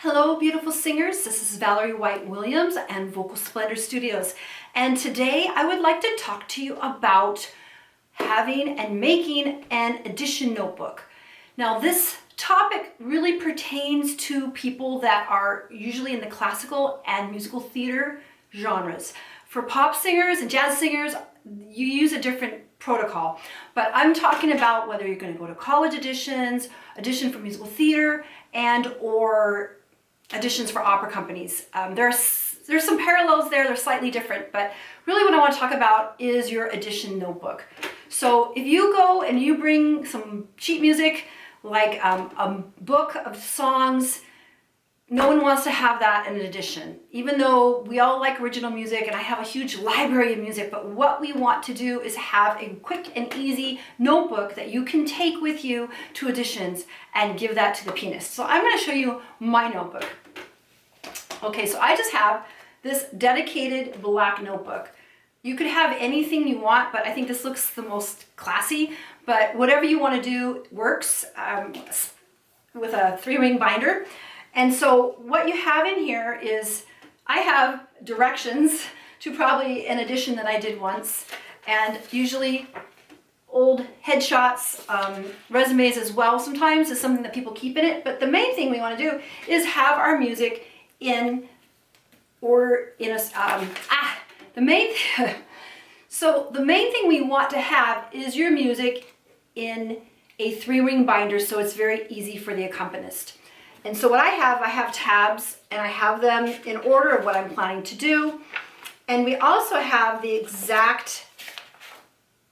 Hello, beautiful singers. This is Valerie White-Williams and Vocal Splendor Studios. And today I would like to talk to you about having and making an audition notebook. Now, this topic really pertains to people that are usually in the classical and musical theater genres. For pop singers and jazz singers, you use a different protocol. But I'm talking about whether you're going to go to college auditions, audition for musical theater, and or auditions for opera companies. There's some parallels there, they're slightly different, but really what I want to talk about is your audition notebook. So if you go and you bring some sheet music, like a book of songs, no one wants to have that in an audition. Even though we all like original music and I have a huge library of music, but what we want to do is have a quick and easy notebook that you can take with you to auditions and give that to the pianist. So I'm going to show you my notebook. Okay, so I just have this dedicated black notebook. You could have anything you want, but I think this looks the most classy, but whatever you want to do works with a 3-ring binder. And so what you have in here is, I have directions to probably an audition that I did once, and usually old headshots, resumes as well sometimes is something that people keep in it. But the main thing we want to do is have our music in order, the main thing we want to have is your music in a 3-ring binder, so it's very easy for the accompanist. And so what I have tabs, and I have them in order of what I'm planning to do. And we also have the exact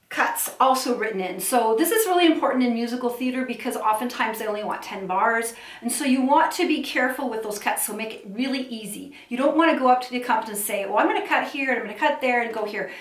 cuts also written in. So this is really important in musical theater because oftentimes they only want 10 bars. And so you want to be careful with those cuts, so make it really easy. You don't want to go up to the accompanist and say, well, I'm going to cut here, and I'm going to cut there, and go here.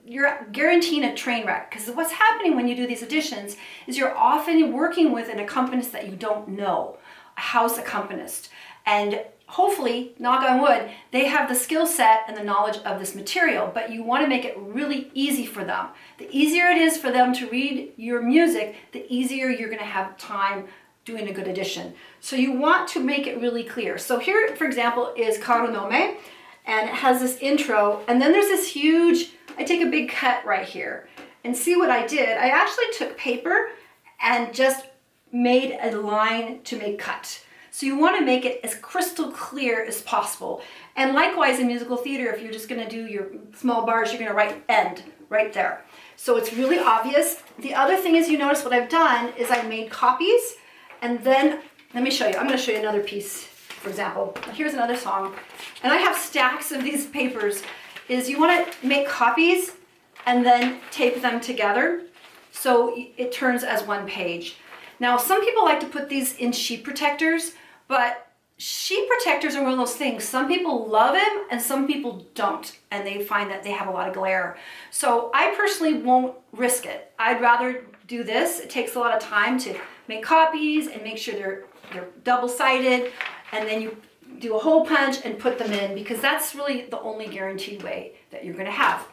You're guaranteeing a train wreck, because what's happening when you do these auditions is you're often working with an accompanist that you don't know. House accompanist, and hopefully, knock on wood, they have the skill set and the knowledge of this material, but you want to make it really easy for them. The easier it is for them to read your music, the easier you're going to have time doing a good audition. So you want to make it really clear. So here, for example, is Caro Nome, and it has this intro, and then there's this huge, I take a big cut right here, and see what I did. I actually took paper and just made a line to make cut. So you want to make it as crystal clear as possible. And likewise in musical theater, if you're just going to do your small bars, you're going to write end right there. So it's really obvious. The other thing is, you notice what I've done is I've made copies, and then let me show you. I'm going to show you another piece. For example, here's another song, and I have stacks of these papers. Is you want to make copies and then tape them together so it turns as one page. Now, some people like to put these in sheet protectors, but sheet protectors are one of those things. Some people love them and some people don't, and they find that they have a lot of glare. So I personally won't risk it. I'd rather do this. It takes a lot of time to make copies and make sure they're double-sided, and then you do a hole punch and put them in, because that's really the only guaranteed way that you're going to have.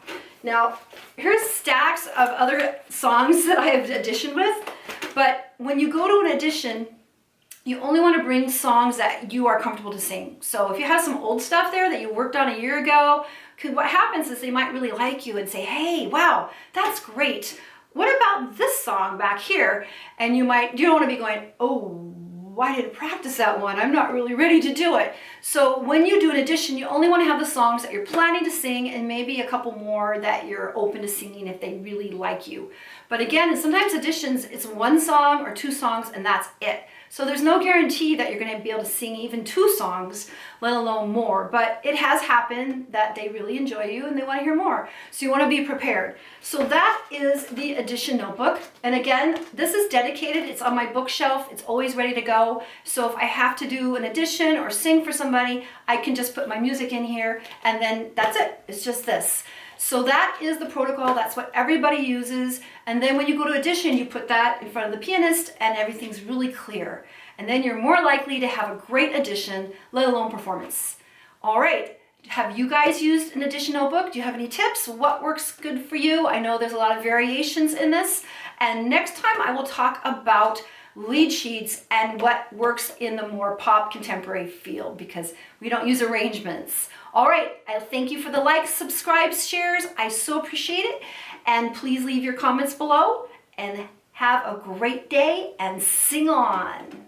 Now, here's stacks of other songs that I have auditioned with, but when you go to an audition, you only want to bring songs that you are comfortable to sing. So if you have some old stuff there that you worked on a year ago, what happens is they might really like you and say, hey, wow, that's great. What about this song back here? And you don't want to be going, oh, why didn't I practice that one? I'm not really ready to do it. So when you do an audition, you only want to have the songs that you're planning to sing, and maybe a couple more that you're open to singing if they really like you. But again, sometimes auditions, it's 1 song or 2 songs, and that's it. So there's no guarantee that you're going to be able to sing even 2 songs, let alone more. But it has happened that they really enjoy you and they want to hear more. So you want to be prepared. So that is the audition notebook. And again, this is dedicated. It's on my bookshelf. It's always ready to go. So if I have to do an audition or sing for somebody, I can just put my music in here, and then that's it. It's just this. So that is the protocol. That's what everybody uses. And then when you go to audition, you put that in front of the pianist, and everything's really clear. And then you're more likely to have a great audition, let alone performance. All right. Have you guys used an audition notebook? Do you have any tips? What works good for you? I know there's a lot of variations in this. And next time I will talk about lead sheets and what works in the more pop contemporary field, because we don't use arrangements. All right, I thank you for the likes, subscribes, shares. I so appreciate it. And please leave your comments below and have a great day and sing on.